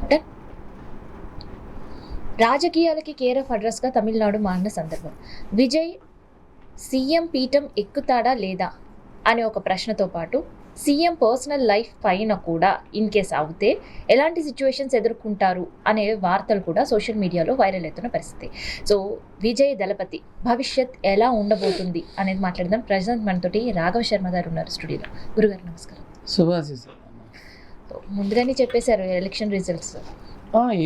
అంటే రాజకీయాలకి care of అడ్రస్గా Tamil Nadu మారిన సందర్భం. విజయ్ సీఎం పీఠం ఎక్కుతాడా లేదా అనే ఒక ప్రశ్నతో పాటు సీఎం పర్సనల్ లైఫ్ పైన కూడా ఇన్ కేస్ అవుతే ఎలాంటి సిచ్యువేషన్స్ ఎదుర్కొంటారు అనే వార్తలు కూడా సోషల్ మీడియాలో వైరల్ అవుతున్న పరిస్థితి. సో విజయ్ దళపతి భవిష్యత్ ఎలా ఉండబోతుంది అనేది మాట్లాడదాం. ప్రజెంట్ మనతోటి రాఘవ శర్మ గారు ఉన్నారు స్టూడియోలో. గురుగారు నమస్కారం. శుభాశీస్సులు. ముందుగానే చెప్పేశారు ఎలక్షన్ రిజల్ట్స్.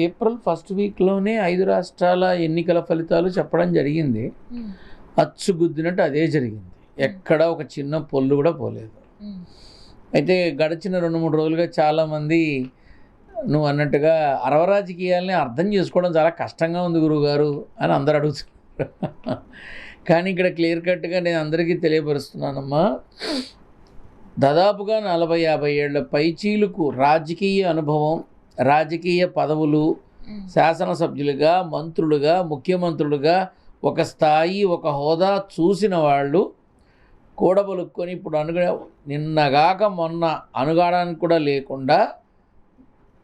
ఏప్రిల్ ఫస్ట్ వీక్లోనే 5 రాష్ట్రాల ఎన్నికల ఫలితాలు చెప్పడం జరిగింది. అచ్చుగుద్దినట్టు అదే జరిగింది. ఎక్కడ ఒక చిన్న పొల్లు కూడా పోలేదు. అయితే గడిచిన 2-3 రోజులుగా చాలామంది నువ్వు అన్నట్టుగా అరవ రాజకీయాలని అర్థం చేసుకోవడం చాలా కష్టంగా ఉంది గురువుగారు అని అందరు అడుగుతున్నారు. కానీ ఇక్కడ క్లియర్ కట్గా నేను అందరికీ తెలియపరుస్తున్నానమ్మా, దాదాపుగా 40-50 ఏళ్ల పైచీలకు రాజకీయ అనుభవం, రాజకీయ పదవులు, శాసనసభ్యులుగా, మంత్రులుగా, ముఖ్యమంత్రులుగా ఒక స్థాయి, ఒక హోదా చూసిన వాళ్ళు కూడబలుక్కొని ఇప్పుడు నిన్నగాక మొన్న అనుగాడానికి కూడా లేకుండా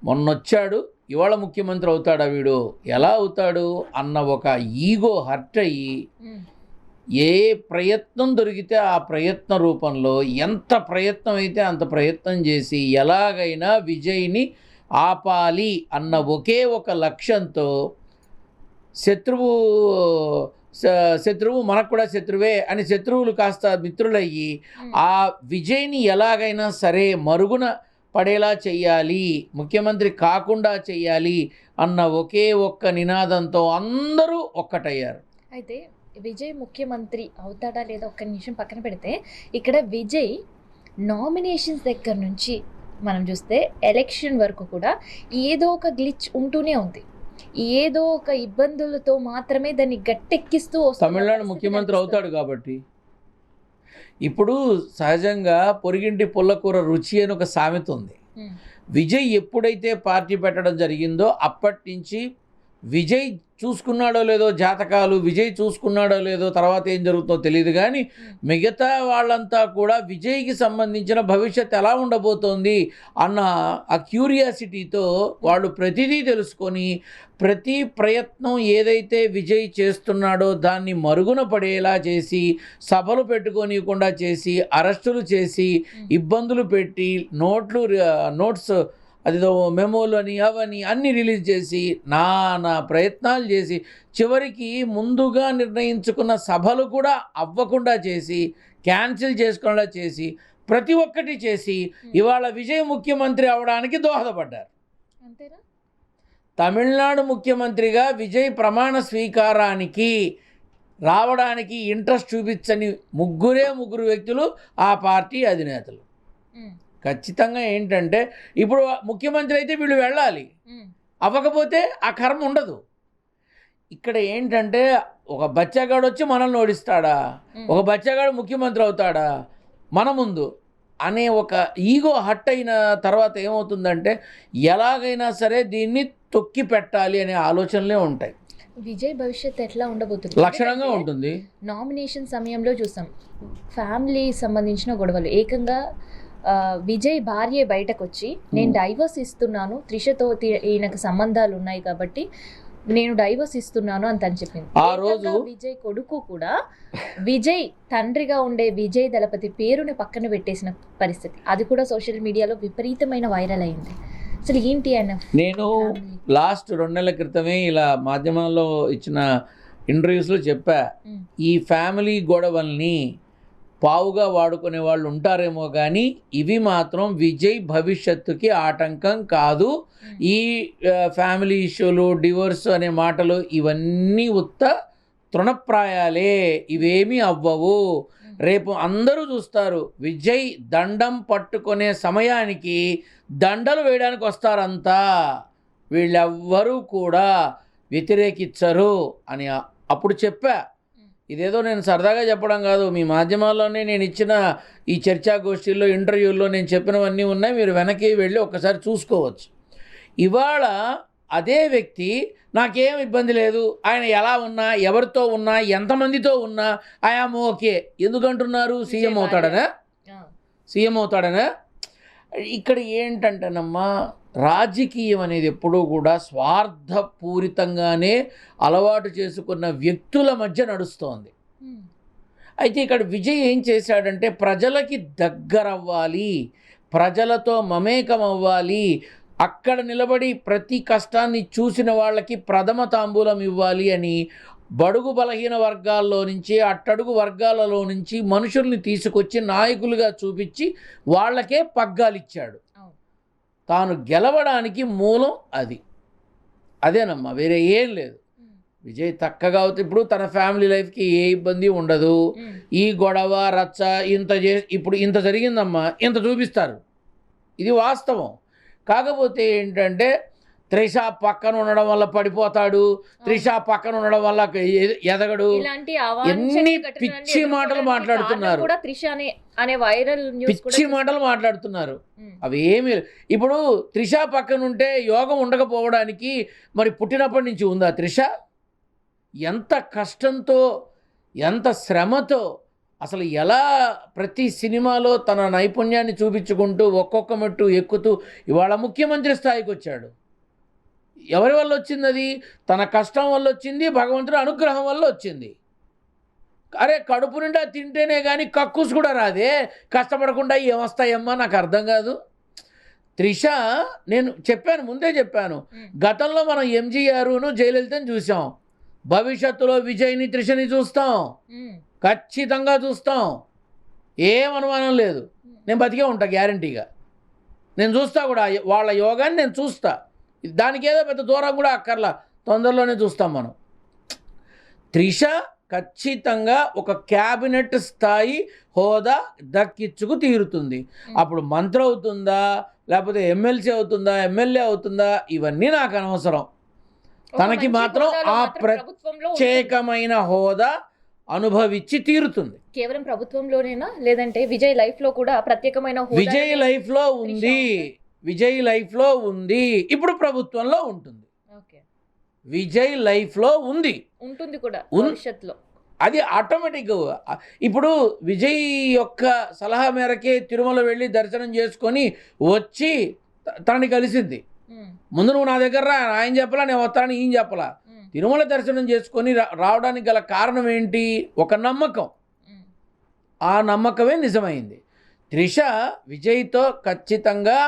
మొన్నొచ్చాడు, ఇవాళ ముఖ్యమంత్రి అవుతాడా వీడు, ఎలా అవుతాడు అన్న ఒక ఈగో హర్ట్ అయ్యి ఏ ప్రయత్నం దొరికితే ఆ ప్రయత్న రూపంలో ఎంత ప్రయత్నం అయితే అంత ప్రయత్నం చేసి ఎలాగైనా విజయ్ని ఆపాలి అన్న ఒకే ఒక లక్ష్యంతో శత్రువు మనకు కూడా శత్రువే అని శత్రువులు కాస్త మిత్రులయ్యి ఆ విజయ్ని ఎలాగైనా సరే మరుగున పడేలా చెయ్యాలి, ముఖ్యమంత్రి కాకుండా చెయ్యాలి అన్న ఒకే ఒక్క నినాదంతో అందరూ ఒక్కటయ్యారు. అయితే విజయ్ ముఖ్యమంత్రి అవుతాడా లేదా ఒక్క నిమిషం పక్కన పెడితే, ఇక్కడ విజయ్ నామినేషన్స్ దగ్గర నుంచి మనం చూస్తే ఎలక్షన్ వరకు కూడా ఏదో ఒక గ్లిచ్ ఉంటూనే ఉంది. ఏదో ఒక ఇబ్బందులతో మాత్రమే దాన్ని గట్టెక్కిస్తూ తమిళనాడు ముఖ్యమంత్రి అవుతాడు కాబట్టి. ఇప్పుడు సహజంగా పొరిగింటి పుల్లకూర రుచి అని ఒక సామెత ఉంది. విజయ్ ఎప్పుడైతే పార్టీ పెట్టడం జరిగిందో అప్పటి నుంచి విజయ్ చూసుకున్నాడో లేదో జాతకాలు, విజయ్ చూసుకున్నాడో లేదో తర్వాత ఏం జరుగుతుందో తెలియదు, కానీ మిగతా వాళ్ళంతా కూడా విజయ్కి సంబంధించిన భవిష్యత్ ఎలా ఉండబోతోంది అన్న ఆ క్యూరియాసిటీతో వాళ్ళు ప్రతిదీ తెలుసుకొని ప్రతి ప్రయత్నం ఏదైతే విజయ్ చేస్తున్నాడో దాన్ని మరుగున పడేలా చేసి, సభలు పెట్టుకోనివ్వకుండా చేసి, అరెస్టులు చేసి, ఇబ్బందులు పెట్టి, నోట్స్ అదిదో మెమోలు అని అవని అన్నీ రిలీజ్ చేసి నానా ప్రయత్నాలు చేసి చివరికి ముందుగా నిర్ణయించుకున్న సభలు కూడా అవ్వకుండా చేసి, క్యాన్సిల్ చేసుకునేలా చేసి, ప్రతి ఒక్కటి చేసి ఇవాళ విజయ్ ముఖ్యమంత్రి అవడానికి దోహదపడ్డారు. అంతేనా? తమిళనాడు ముఖ్యమంత్రిగా విజయ్ ప్రమాణ స్వీకారానికి రావడానికి ఇంట్రెస్ట్ చూపించని ముగ్గురు వ్యక్తులు ఆ పార్టీ అధినేతలు. ఖచ్చితంగా ఏంటంటే ఇప్పుడు ముఖ్యమంత్రి అయితే వీళ్ళు వెళ్ళాలి, అవ్వకపోతే ఆ కర్మ ఉండదు. ఇక్కడ ఏంటంటే ఒక బచ్చాగాడు వచ్చి మనల్ని ఓడిస్తాడా, ఒక బచ్చాగాడు ముఖ్యమంత్రి అవుతాడా మన ముందు అనే ఒక ఈగో హట్ అయిన తర్వాత ఏమవుతుందంటే ఎలాగైనా సరే దీన్ని తొక్కి పెట్టాలి అనే ఆలోచనలే ఉంటాయి. విజయ్ భవిష్యత్ ఎట్లా ఉండబోతుంది? లక్షణంగా ఉంటుంది. నామినేషన్ సమయంలో చూసాం ఫ్యామిలీ సంబంధించిన గొడవలు. ఏకంగా విజయ్ భార్య బయటకు వచ్చి నేను డైవర్స్ ఇస్తున్నాను, త్రిషతో ఈయనకు సంబంధాలు ఉన్నాయి కాబట్టి నేను డైవర్స్ ఇస్తున్నాను అని తను చెప్పింది. ఆ రోజు విజయ్ కొడుకు కూడా విజయ్ తండ్రిగా ఉండే విజయ్ దళపతి పేరుని పక్కన పెట్టేసిన పరిస్థితి, అది కూడా సోషల్ మీడియాలో విపరీతమైన వైరల్ అయింది. అసలు ఏంటి ఆయన? నేను లాస్ట్ 2 నెలల క్రితమే ఇలా మాధ్యమాల్లో ఇచ్చిన ఇంటర్వ్యూస్లో చెప్పా, ఈ ఫ్యామిలీ గొడవల్ని పావుగా వాడుకునే వాళ్ళు ఉంటారేమో కానీ ఇవి మాత్రం విజయ్ భవిష్యత్తుకి ఆటంకం కాదు. ఈ ఫ్యామిలీ ఇష్యూలు, డివోర్స్ అనే మాటలు ఇవన్నీ ఉత్త తృణప్రాయాలే, ఇవేమీ అవ్వవు. రేపు అందరూ చూస్తారు విజయ్ దండం పట్టుకునే సమయానికి దండలు వేయడానికి వస్తారంతా, వీళ్ళెవ్వరూ కూడా వ్యతిరేకించరు అని అప్పుడు చెప్పా. ఇదేదో నేను సరదాగా చెప్పడం కాదు, మీ మాధ్యమాల్లోనే నేను ఇచ్చిన ఈ చర్చాగోష్ఠీల్లో, ఇంటర్వ్యూల్లో నేను చెప్పినవన్నీ ఉన్నాయి, మీరు వెనక్కి వెళ్ళి ఒక్కసారి చూసుకోవచ్చు. ఇవాళ అదే వ్యక్తి నాకేం ఇబ్బంది లేదు, ఆయన ఎలా ఉన్నా, ఎవరితో ఉన్నా, ఎంతమందితో ఉన్నా ఐఆమ్ ఓకే ఎందుకంటున్నారు? సీఎం అవుతాడనా? ఇక్కడ ఏంటంటేనమ్మా రాజకీయం అనేది ఎప్పుడూ కూడా స్వార్థపూరితంగానే అలవాటు చేసుకున్న వ్యక్తుల మధ్య నడుస్తోంది. అయితే ఇక్కడ విజయ్ ఏం చేశాడంటే ప్రజలకి దగ్గరవ్వాలి, ప్రజలతో మమేకం అవ్వాలి, అక్కడ నిలబడి ప్రతి కష్టాన్ని చూసిన వాళ్ళకి ప్రథమ తాంబూలం ఇవ్వాలి అని బడుగు బలహీన వర్గాల్లో నుంచి అట్టడుగు వర్గాలలో నుంచి మనుషుల్ని తీసుకొచ్చి నాయకులుగా చూపించి వాళ్ళకే పగ్గాలిచ్చాడు. తాను గెలవడానికి మూలం అదేనమ్మా, వేరే ఏం లేదు. విజయ్ చక్కగా అవుతుంది. ఇప్పుడు తన ఫ్యామిలీ లైఫ్కి ఏ ఇబ్బంది ఉండదు. ఈ గొడవ రచ్చ ఇప్పుడు ఇంత జరిగిందమ్మా, ఇంత చూపిస్తారు, ఇది వాస్తవం. కాకపోతే ఏంటంటే త్రిష పక్కన ఉండడం వల్ల పడిపోతాడు, త్రిష పక్కన ఉండడం వల్ల ఎదగడు, ఎన్ని పిచ్చి మాటలు మాట్లాడుతున్నారు, పిచ్చి మాటలు మాట్లాడుతున్నారు. అవి ఏమి ఇప్పుడు త్రిష పక్కన ఉంటే యోగం ఉండకపోవడానికి మరి పుట్టినప్పటి నుంచి ఉందా త్రిష? ఎంత కష్టంతో ఎంత శ్రమతో అసలు ఎలా ప్రతి సినిమాలో తన నైపుణ్యాన్ని చూపించుకుంటూ ఒక్కొక్క మెట్టు ఎక్కుతూ ఇవాళ ముఖ్యమంత్రి స్థాయికి వచ్చాడు. ఎవరి వల్ల వచ్చింది? అది తన కష్టం వల్ల వచ్చింది, భగవంతుడి అనుగ్రహం వల్ల వచ్చింది. అరే కడుపు నిండా తింటేనే కానీ కక్కుస్ కూడా రాదే, కష్టపడకుండా ఏమొస్తాయమ్మా? నాకు అర్థం కాదు. త్రిష, నేను చెప్పాను, ముందే చెప్పాను, గతంలో మనం ఎంజీఆర్ను జయలలితని చూసాం, భవిష్యత్తులో విజయ్ని త్రిషని చూస్తాం, ఖచ్చితంగా చూస్తాం, ఏం అనుమానం లేదు. నేను బతికే ఉంటా గ్యారంటీగా, నేను చూస్తా కూడా, వాళ్ళ యోగాన్ని నేను చూస్తా. దానికి ఏదో పెద్ద దూరం కూడా అక్కర్లా, తొందరలోనే చూస్తాం మనం. త్రిష ఖచ్చితంగా ఒక క్యాబినెట్ స్థాయి హోదా దక్కించుకు తీరుతుంది. అప్పుడు మంత్రి అవుతుందా, లేకపోతే ఎమ్మెల్సీ అవుతుందా, ఎమ్మెల్యే అవుతుందా, ఇవన్నీ నాకు అనవసరం. తనకి మాత్రం ఆ ప్రత్యేకమైన హోదా అనుభవించి తీరుతుంది. కేవలం ప్రభుత్వంలోనేనా, లేదంటే విజయ్ లైఫ్ లో కూడా ప్రత్యేకమైన హోదా? విజయ్ లైఫ్ లో ఉంది, విజయ్ లైఫ్లో ఉంది, ఇప్పుడు ప్రభుత్వంలో ఉంటుంది. విజయ్ లైఫ్లో ఉంటుంది కూడా భవిష్యత్తులో. అది ఆటోమేటిక్. ఇప్పుడు విజయ్ యొక్క సలహా మేరకే తిరుమల వెళ్ళి దర్శనం చేసుకొని వచ్చి తనని కలిసింది. ముందు నువ్వు నా దగ్గర రా, ఆయన చెప్పలా, నేను వస్తానని ఈయన చెప్పలా. తిరుమల దర్శనం చేసుకొని రావడానికి గల కారణం ఏంటి? ఒక నమ్మకం. ఆ నమ్మకమే నిజమైంది. త్రిష విజయ్తో ఖచ్చితంగా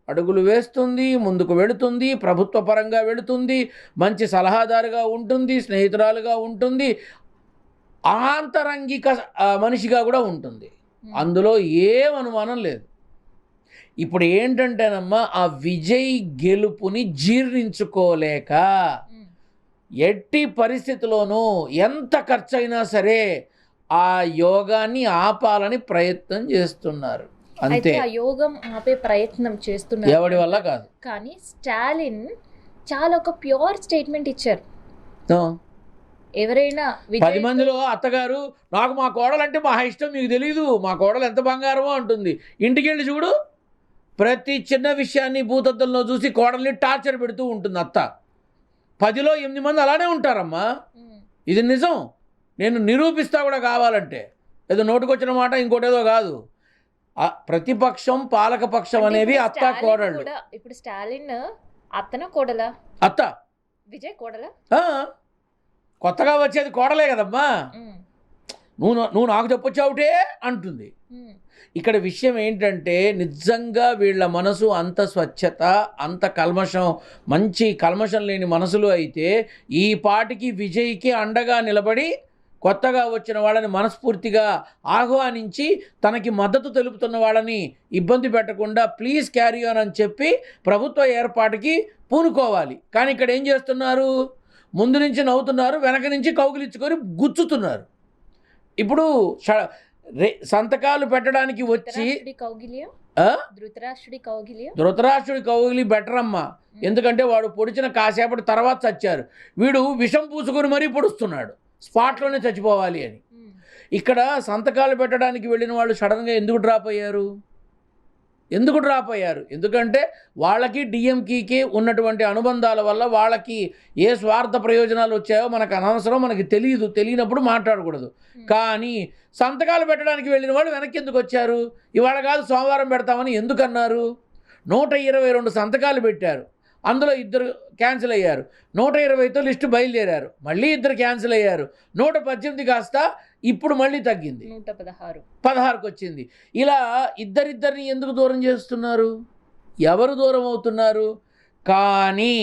అడుగులు వేస్తుంది, ముందుకు వెళుతుంది, ప్రభుత్వ పరంగా వెళుతుంది, మంచి సలహాదారుగా ఉంటుంది, స్నేహితురాలుగా ఉంటుంది, ఆంతరంగిక మనిషిగా కూడా ఉంటుంది. అందులో ఏం అనుమానం లేదు. ఇప్పుడు ఏంటంటేనమ్మా, ఆ విజయ్ గెలుపుని జీర్ణించుకోలేక ఎట్టి పరిస్థితిలోనూ ఎంత ఖర్చైనా సరే ఆ యోగాన్ని ఆపాలని ప్రయత్నం చేస్తున్నారు. అంతే. ఆ యోగం ఆపే ప్రయత్నం చేస్తున్నారు, ఎవడి వల్ల కాదు. కానీ స్టాలిన్ చాలా ఒక ప్యూర్ స్టేట్మెంట్ ఇచ్చారు. ఎవరైనా 10 మందిలో అత్తగారు నాకు మా కోడలంటే మా ఇష్టం, మీకు తెలియదు, మా కోడలు ఎంత బంగారమో అంటుంది. ఇంటికి వెళ్ళి చూడు, ప్రతి చిన్న విషయాన్ని భూతద్దంలో చూసి కోడల్ని టార్చర్ పెడుతూ ఉంటుంది అత్త. 10లో 8 మంది అలానే ఉంటారమ్మా. ఇది నిజం, నేను నిరూపిస్తా కూడా కావాలంటే. ఏదో నోటుకొచ్చిన మాట ఇంకోటేదో కాదు. ప్రతిపక్షం పాలకపక్షం అనేవి అత్త కోడళ్ళు. ఇప్పుడు స్టాలిన్ అత్తన కోడలా? అత్త. విజయ్ కోడలా? కొత్తగా వచ్చేది కోడలే కదమ్మా. నువ్వు నాకు చెప్పొచ్చావుటే అంటుంది. ఇక్కడ విషయం ఏంటంటే నిజంగా వీళ్ళ మనసు అంత స్వచ్ఛత, అంత కల్మషం, మంచి కల్మషం లేని మనసులు అయితే ఈ పాటికి విజయ్కి అండగా నిలబడి కొత్తగా వచ్చిన వాళ్ళని మనస్ఫూర్తిగా ఆహ్వానించి తనకి మద్దతు తెలుపుతున్న వాళ్ళని ఇబ్బంది పెట్టకుండా ప్లీజ్ క్యారీ ఆన్ అని చెప్పి ప్రభుత్వ ఏర్పాటుకి పూనుకోవాలి. కానీ ఇక్కడ ఏం చేస్తున్నారు? ముందు నుంచి నవ్వుతున్నారు, వెనక నుంచి కౌగిలించుకొని గుచ్చుతున్నారు. ఇప్పుడు సంతకాలు పెట్టడానికి వచ్చి ధృతరాష్ట్రుడి కౌగిలి బెటర్ అమ్మా. ఎందుకంటే వాడు పొడిచిన కాసేపటి తర్వాత చచ్చారు, వీడు విషం పూసుకొని మరీ పొడుస్తున్నాడు స్పాట్లోనే చచ్చిపోవాలి అని. ఇక్కడ సంతకాలు పెట్టడానికి వెళ్ళిన వాళ్ళు సడన్గా ఎందుకు డ్రాప్ అయ్యారు? ఎందుకంటే వాళ్ళకి డిఎంకేకి ఉన్నటువంటి అనుబంధాల వల్ల వాళ్ళకి ఏ స్వార్థ ప్రయోజనాలు వచ్చాయో మనకు అనవసరం, మనకి తెలియనప్పుడు మాట్లాడకూడదు. కానీ సంతకాలు పెట్టడానికి వెళ్ళిన వాళ్ళు వెనక్కి ఎందుకు వచ్చారు? ఇవాళ కాదు సోమవారం పెడతామని ఎందుకన్నారు? 122 సంతకాలు పెట్టారు, అందులో 2 క్యాన్సిల్ అయ్యారు. 120తో లిస్టు బయలుదేరారు, మళ్ళీ 2 క్యాన్సిల్ అయ్యారు. 118 కాస్త ఇప్పుడు మళ్ళీ తగ్గింది, 16కి వచ్చింది. ఇలా ఇద్దరిద్దరిని ఎందుకు దూరం చేస్తున్నారు? ఎవరు దూరం అవుతున్నారు? కానీ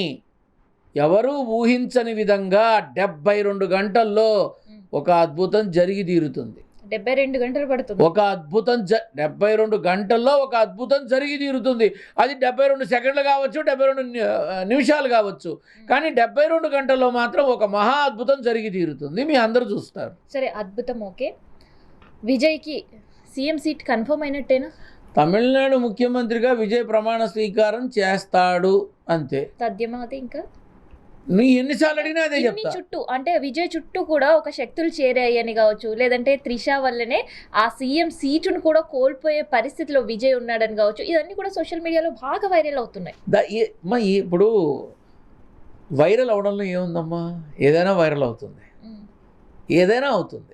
ఎవరు ఊహించని విధంగా 72 గంటల్లో ఒక అద్భుతం జరిగి తీరుతుంది. 72 గంటలు పడుతుంది. ఒక అద్భుతం 72 గంటల్లో ఒక అద్భుతం జరిగి తీరుతుంది. అది 72 సెకండ్లు కావచ్చు, 72 నిమిషాలు కావచ్చు, కానీ 72 గంటల్లో మాత్రం ఒక మహా అద్భుతం జరిగి తీరుతుంది. మీ అందరూ చూస్తారు. సరే, అద్భుతం ఓకే. విజయ్కి సీఎం సీట్ కన్ఫర్మ్ అయినట్టేనా? తమిళనాడు ముఖ్యమంత్రిగా విజయ్ ప్రమాణ స్వీకారం చేస్తాడు అంతే. తథ్యమా అది? ఇంకా నీ ఎన్నిసార్లు అడిగినా అదే చెప్తా. చుట్టూ అంటే విజయ్ చుట్టూ కూడా ఒక శక్తులు చేరాయని కావచ్చు, లేదంటే త్రిష వల్లనే ఆ సీఎం సీటును కూడా కోల్పోయే పరిస్థితిలో విజయ్ ఉన్నాడని కావచ్చు, ఇవన్నీ కూడా సోషల్ మీడియాలో బాగా వైరల్ అవుతున్నాయి. ఇప్పుడు వైరల్ అవడంలో ఏముందమ్మా? ఏదైనా వైరల్ అవుతుంది, ఏదైనా అవుతుంది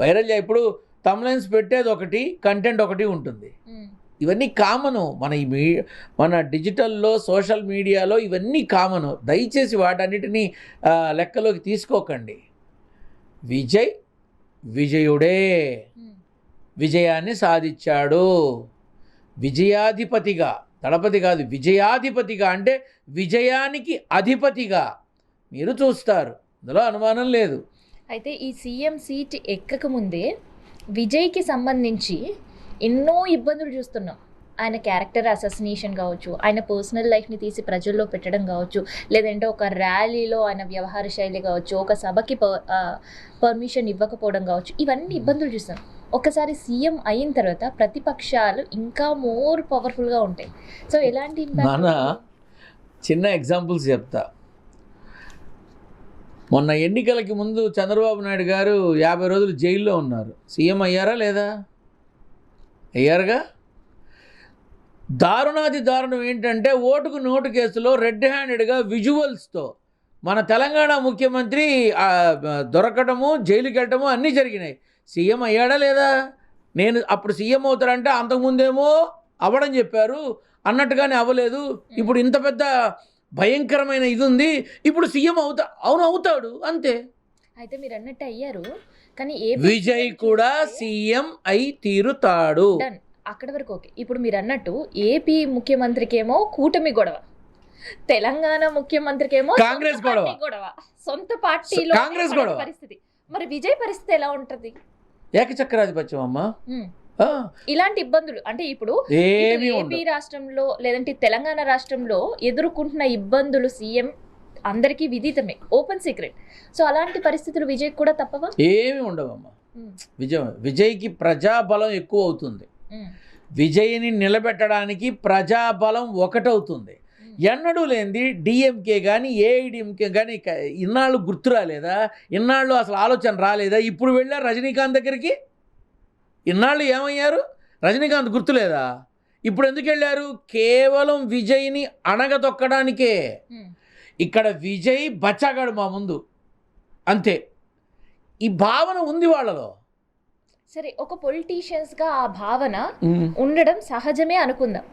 వైరల్. ఇప్పుడు తమ్లైన్స్ పెట్టేది ఒకటి, కంటెంట్ ఒకటి ఉంటుంది. ఇవన్నీ కామను. మన డిజిటల్లో, సోషల్ మీడియాలో ఇవన్నీ కామను. దయచేసి వాటన్నిటినీ లెక్కలోకి తీసుకోకండి. విజయుడే విజయాన్ని సాధించాడు. విజయాధిపతిగా, దళపతి కాదు, విజయాధిపతిగా, అంటే విజయానికి అధిపతిగా మీరు చూస్తారు, అందులో అనుమానం లేదు. అయితే ఈ సీఎం సీట్ ఎక్కకముందే విజయ్కి సంబంధించి ఎన్నో ఇబ్బందులు చూస్తున్నాం. ఆయన క్యారెక్టర్ అససినేషన్ కావచ్చు, ఆయన పర్సనల్ లైఫ్ని తీసి ప్రజల్లో పెట్టడం కావచ్చు, లేదంటే ఒక ర్యాలీలో ఆయన వ్యవహార శైలి కావచ్చు, ఒక సభకి పర్మిషన్ ఇవ్వకపోవడం కావచ్చు, ఇవన్నీ ఇబ్బందులు చూస్తాం. ఒకసారి సీఎం అయిన తర్వాత ప్రతిపక్షాలు ఇంకా మోర్ పవర్ఫుల్గా ఉంటాయి. సో ఎలాంటి చిన్న ఎగ్జాంపుల్స్ చెప్తా. మొన్న ఎన్నికలకి ముందు చంద్రబాబు నాయుడు గారు 50 రోజులు జైల్లో ఉన్నారు. సీఎం అయ్యారా లేదా? అయ్యారుగా. దారుణాది దారుణం ఏంటంటే ఓటుకు నోటు కేసులో రెడ్ హ్యాండెడ్గా విజువల్స్తో మన తెలంగాణ ముఖ్యమంత్రి దొరకటము, జైలుకి వెళ్ళటము అన్నీ జరిగినాయి. సీఎం అయ్యాడా లేదా? నేను అప్పుడు సీఎం అవుతారంటే అంతకుముందేమో అవ్వడం చెప్పారు, అన్నట్టుగానే అవ్వలేదు. ఇప్పుడు ఇంత పెద్ద భయంకరమైన ఇది ఉంది, ఇప్పుడు సీఎం అవుతాడు అంతే. అయితే మీరు అన్నట్టు అయ్యారు, కానీ విజయ్ కూడా సీఎం అయి తీరుతాడు. అక్కడ వరకు ఓకే. ఇప్పుడు మీరు అన్నట్టు ఏపీ ముఖ్యమంత్రికేమో కూటమి గొడవ, తెలంగాణ ముఖ్యమంత్రికేమో కాంగ్రెస్ గొడవ, సొంత పార్టీలో కాంగ్రెస్ గొడవ పరిస్థితి. మరి విజయ్ పరిస్థితి ఎలా ఉంటది? ఏకచక్రాధిపత్యం అమ్మా. ఇలాంటి ఇబ్బందులు అంటే ఇప్పుడు ఏపీ రాష్ట్రంలో లేదంటే తెలంగాణ రాష్ట్రంలో ఎదుర్కొంటున్న ఇబ్బందులు సీఎం అందరికీ విదితమే, ఓపెన్ సీక్రెట్. సో అలాంటి పరిస్థితులు విజయ్ కూడా తప్పవా? ఏమి ఉండవమ్మా. విజయ్కి ప్రజాబలం ఎక్కువ అవుతుంది. విజయ్ని నిలబెట్టడానికి ప్రజాబలం ఒకటవుతుంది. ఎన్నడూ లేనిది డిఎంకే కానీ ఏఐడిఎంకే కానీ ఇన్నాళ్ళు గుర్తు రాలేదా? ఇన్నాళ్ళు అసలు ఆలోచన రాలేదా? ఇప్పుడు వెళ్ళారు రజనీకాంత్ దగ్గరికి. ఇన్నాళ్ళు ఏమయ్యారు? రజనీకాంత్ గుర్తులేదా? ఇప్పుడు ఎందుకు వెళ్ళారు? కేవలం విజయ్ని అణగదొక్కడానికే. ఇక్కడ విజయ్ బచ్చాగాడు మా ముందు, అంతే. ఈ భావన ఉంది వాళ్ళలో. సరే, ఒక పొలిటీషియన్స్గా ఆ భావన ఉండడం సహజమే అనుకుందాం.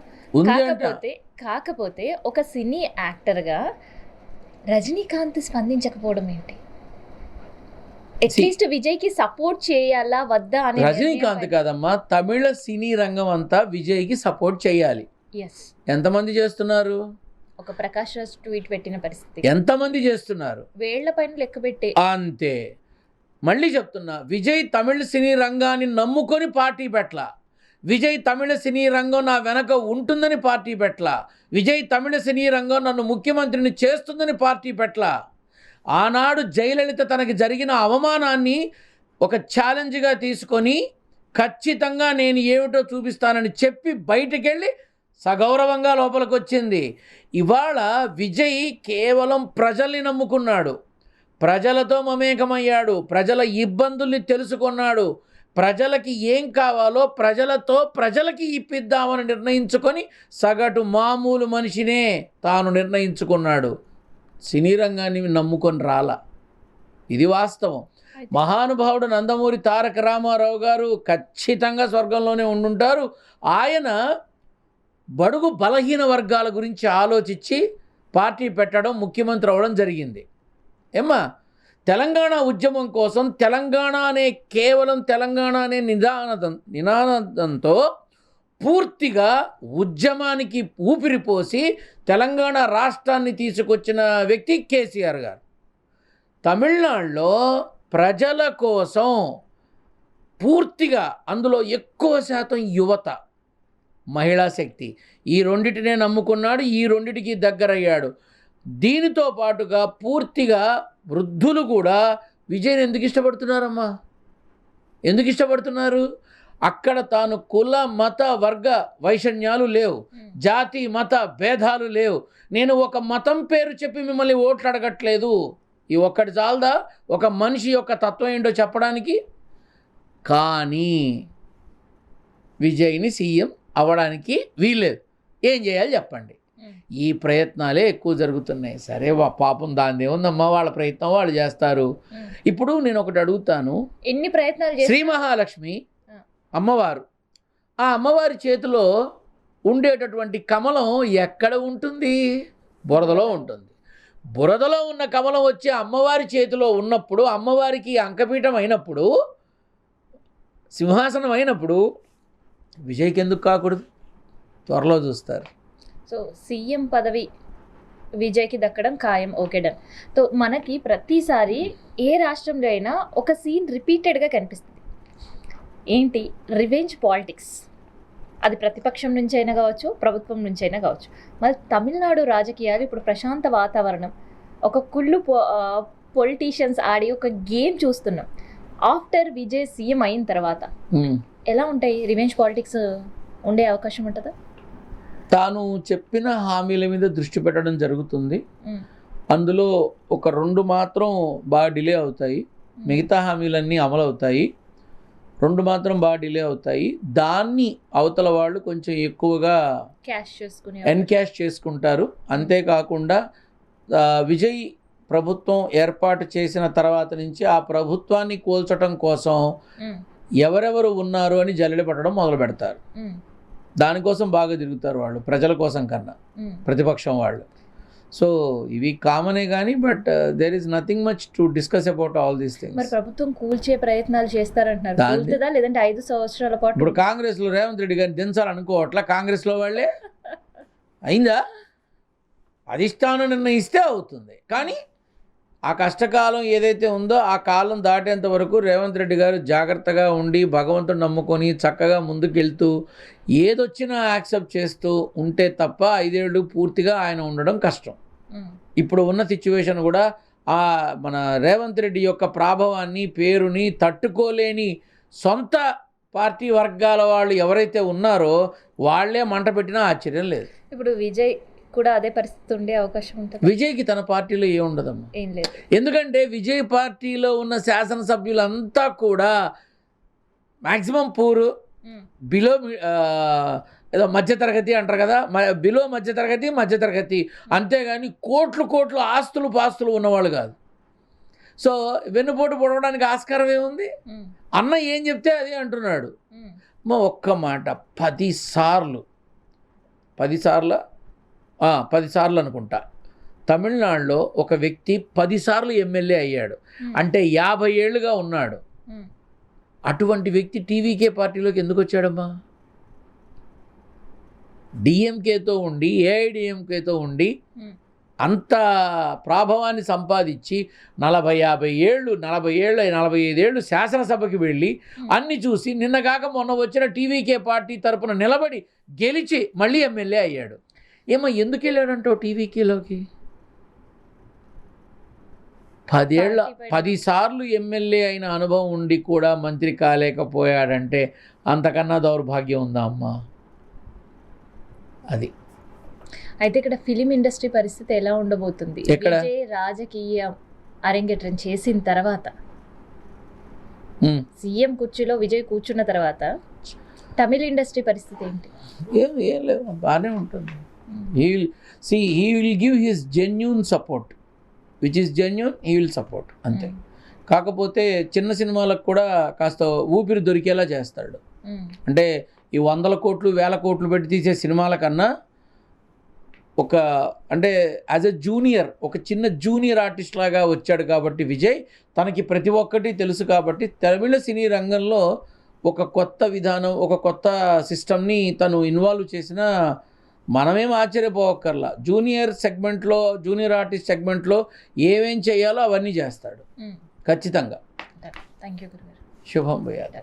కాకపోతే ఒక సినీ యాక్టర్గా రజనీకాంత్ స్పందించకపోవడం ఏంటి? అట్లీస్ట్ విజయ్కి సపోర్ట్ చేయాలా వద్దా అని. రజనీకాంత్ కాదమ్మా, తమిళ సినీ రంగం అంతా విజయ్కి సపోర్ట్ చేయాలి. ఎంతమంది చేస్తున్నారు? ఒక ప్రకాష్ రాజ్ ట్వీట్ పెట్టిన పరిస్థితి ఎంతమంది చేస్తున్నారు? వేళ్ల పైన లెక్క పెట్టే. అంతే. మళ్ళీ చెప్తున్నా, విజయ్ తమిళ సినీ రంగాన్ని నమ్ముకొని పార్టీ పెట్టలా. విజయ్ తమిళ సినీ రంగం నా వెనక ఉంటుందని పార్టీ పెట్టలా. విజయ్ తమిళ సినీ రంగం నన్ను ముఖ్యమంత్రిని చేస్తుందని పార్టీ పెట్టలా. ఆనాడు జయలలిత తనకి జరిగిన అవమానాన్ని ఒక ఛాలెంజ్గా తీసుకొని ఖచ్చితంగా నేను ఏమిటో చూపిస్తానని చెప్పి బయటికెళ్ళి సగౌరవంగా లోపలికి వచ్చింది. ఇవాళ విజయ్ కేవలం ప్రజల్ని నమ్ముకున్నాడు, ప్రజలతో మమేకమయ్యాడు, ప్రజల ఇబ్బందుల్ని తెలుసుకున్నాడు, ప్రజలకి ఏం కావాలో ప్రజలకి ఇప్పిద్దామని నిర్ణయించుకొని సగటు మామూలు మనిషినే తాను నిర్ణయించుకున్నాడు. సినీ రంగాన్ని నమ్ముకొని రాలా. ఇది వాస్తవం. మహానుభావుడు నందమూరి తారక రామారావు గారు ఖచ్చితంగా స్వర్గంలోనే ఉండుంటారు. ఆయన బడుగు బలహీన వర్గాల గురించి ఆలోచించి పార్టీ పెట్టడం, ముఖ్యమంత్రి అవ్వడం జరిగింది. ఏమ్మా, తెలంగాణ ఉద్యమం కోసం తెలంగాణ అనే కేవలం తెలంగాణ అనే నినాదంతో పూర్తిగా ఉద్యమానికి ఊపిరిపోసి తెలంగాణ రాష్ట్రాన్ని తీసుకొచ్చిన వ్యక్తి కేసీఆర్ గారు. తమిళనాడులో ప్రజల కోసం పూర్తిగా, అందులో ఎక్కువ శాతం యువత, మహిళా శక్తి, ఈ రెండిటినే నమ్ముకున్నాడు, ఈ రెండిటికి దగ్గరయ్యాడు. దీనితో పాటుగా పూర్తిగా వృద్ధులు కూడా విజయ్ని ఎందుకు ఇష్టపడుతున్నారమ్మా? ఎందుకు ఇష్టపడుతున్నారు? అక్కడ తాను కుల మత వర్గ వైషమ్యాలు లేవు, జాతి మత భేదాలు లేవు. నేను ఒక మతం పేరు చెప్పి మిమ్మల్ని ఓట్లు అడగట్లేదు. ఈ ఒక్కటి చాలదా ఒక మనిషి యొక్క తత్వం ఏంటో చెప్పడానికి? కానీ విజయ్ని సీఎం అవ్వడానికి వీల్లేదు. ఏం చేయాలి చెప్పండి? ఈ ప్రయత్నాలే ఎక్కువ జరుగుతున్నాయి. సరే, పాపం దాని ఏముందమ్మా, వాళ్ళ ప్రయత్నం వాళ్ళు చేస్తారు. ఇప్పుడు నేను ఒకటి అడుగుతాను, ఎన్ని ప్రయత్నాలు శ్రీ మహాలక్ష్మి అమ్మవారు, ఆ అమ్మవారి చేతిలో ఉండేటటువంటి కమలం ఎక్కడ ఉంటుంది? బురదలో ఉంటుంది. బురదలో ఉన్న కమలం వచ్చి అమ్మవారి చేతిలో ఉన్నప్పుడు, అమ్మవారికి అంకపీఠం అయినప్పుడు, సింహాసనం అయినప్పుడు విజయ్కి ఎందుకు కాకూడదు? త్వరలో చూస్తారు. సో సీఎం పదవి విజయ్కి దక్కడం ఖాయం. Okay, done. సో మనకి ప్రతిసారి ఏ రాష్ట్రంలో అయినా ఒక సీన్ రిపీటెడ్గా కనిపిస్తుంది. ఏంటి? Revenge politics. అది ప్రతిపక్షం నుంచి అయినా కావచ్చు, ప్రభుత్వం నుంచి అయినా కావచ్చు. మరి తమిళనాడు రాజకీయాలు ఇప్పుడు ప్రశాంత వాతావరణం, ఒక కుళ్ళు పొలిటీషియన్స్ ఆడి ఒక గేమ్ చూస్తున్నాం. ఆఫ్టర్ విజయ్ సీఎం అయిన తర్వాత ఎలా ఉంటాయి? రివెంజ్ పాలిటిక్స్ ఉండే అవకాశం ఉంటుందా? తాను చెప్పిన హామీల మీద దృష్టి పెట్టడం జరుగుతుంది. అందులో ఒక 2 మాత్రం బాగా డిలే అవుతాయి, మిగతా హామీలన్నీ అమలు అవుతాయి. 2 మాత్రం బాగా డిలే అవుతాయి. దాన్ని అవతల వాళ్ళు కొంచెం ఎక్కువగా ఎన్కాష్ చేసుకుంటారు. అంతేకాకుండా విజయ్ ప్రభుత్వం ఏర్పాటు చేసిన తర్వాత నుంచి ఆ ప్రభుత్వాన్ని కూల్చడం కోసం ఎవరెవరు ఉన్నారు అని జల్లెడ పట్టడం మొదలు పెడతారు. దానికోసం బాగా తిరుగుతారు వాళ్ళు, ప్రజల కోసం కన్నా ప్రతిపక్షం వాళ్ళు. సో ఇవి కామనే కానీ, but there is nothing much to discuss about all these things. మరి ప్రభుత్వం కూల్చే ప్రయత్నాలు చేస్తారంటున్నారు, కూల్తుందా లేదంటే 5 సంవత్సరాల పాటు? ఇప్పుడు కాంగ్రెస్లో రేవంత్ రెడ్డి గారిని దించాలనుకోవట్లా కాంగ్రెస్లో వాళ్ళే. అయిందా? అధిష్టానం నిర్ణయిస్తే అవుతుంది. కానీ ఆ కష్టకాలం ఏదైతే ఉందో ఆ కాలం దాటేంత వరకు రేవంత్ రెడ్డి గారు జాగ్రత్తగా ఉండి భగవంతుడు నమ్ముకొని చక్కగా ముందుకెళ్తూ ఏదొచ్చినా యాక్సెప్ట్ చేస్తూ ఉంటే తప్ప 5 ఏళ్ళు పూర్తిగా ఆయన ఉండడం కష్టం. ఇప్పుడు ఉన్న సిచ్యువేషన్ కూడా మన రేవంత్ రెడ్డి యొక్క ప్రాభవాన్ని, పేరుని తట్టుకోలేని సొంత పార్టీ వర్గాల వాళ్ళు ఎవరైతే ఉన్నారో వాళ్ళే మంట పెట్టినా ఆశ్చర్యం లేదు. ఇప్పుడు విజయ్ కూడా అదే పరిస్థితి ఉండే అవకాశం ఉంటుంది. విజయ్కి తన పార్టీలో ఏముండదమ్మా, ఏం లేదు. ఎందుకంటే విజయ్ పార్టీలో ఉన్న శాసనసభ్యులంతా కూడా మ్యాక్సిమం పూరు, బిలో ఏదో మధ్యతరగతి అంటారు కదా, బిలో మధ్యతరగతి, అంతేగాని కోట్లు ఆస్తులు పాస్తులు ఉన్నవాళ్ళు కాదు. సో వెన్నుపోటు పొడవడానికి ఆస్కారం ఏముంది? అన్న ఏం చెప్తే అదే అంటున్నాడు. మా ఒక్క మాట 10 సార్లు అనుకుంటా తమిళనాడులో ఒక వ్యక్తి 10 సార్లు ఎమ్మెల్యే అయ్యాడు అంటే 50 ఏళ్ళుగా ఉన్నాడు. అటువంటి వ్యక్తి టీవీకే పార్టీలోకి ఎందుకు వచ్చాడమ్మా? డిఎంకేతో ఉండి, ఏఐడిఎంకేతో ఉండి అంత ప్రాభవాన్ని సంపాదించి 40-50 ఏళ్ళు 45 ఏళ్ళు శాసనసభకి వెళ్ళి అన్ని చూసి నిన్నగాక మొన్న వచ్చిన టీవీకే పార్టీ తరపున నిలబడి గెలిచి మళ్ళీ ఎమ్మెల్యే అయ్యాడు. ఏమో ఎందుకు వెళ్ళాడంటో టీవీకేలోకి? 10 సార్లు ఎమ్మెల్యే అయిన అనుభవం ఉండి కూడా మంత్రి కాలేకపోయాడంటే అంతకన్నా దౌర్భాగ్యం ఉందా అమ్మా? అది. అయితే ఇక్కడ ఫిలిం ఇండస్ట్రీ పరిస్థితి ఎలా ఉండబోతుంది? విజయ్ రాజకీయ అరంగేట్రం చేసిన తర్వాత, సీఎం కుర్చీలో విజయ్ కూర్చున్న తర్వాత తమిళ ఇండస్ట్రీ పరిస్థితి ఏంటి? ఏం లేదు, బాగానే ఉంటుంది. he will give his genuine support, which is genuine, he will support అంతే. కాకపోతే చిన్న సినిమాలకు కూడా కాస్త ఊపిరి దొరికేలా చేస్తాడు. అంటే ఈ 100 కోట్లు 1000 కోట్లు పెట్టి తీసే సినిమాల కన్నా ఒక అంటే యాజ్ ఎ జూనియర్ ఒక చిన్న జూనియర్ ఆర్టిస్ట్ లాగా వచ్చాడు కాబట్టి విజయ్ తనకి ప్రతి ఒక్కటి తెలుసు కాబట్టి తమిళ సినీ రంగంలో ఒక కొత్త విధానం ఒక కొత్త సిస్టమ్ని తను ఇన్వాల్వ్ చేసిన మనమేం ఆశ్చర్యపోవక్కర్లా. జూనియర్ సెగ్మెంట్లో జూనియర్ ఆర్టిస్ట్ సెగ్మెంట్లో ఏమేం చేయాలో అవన్నీ చేస్తాడు ఖచ్చితంగా. థ్యాంక్ యూ గురుగారు. శుభం భూయాత్.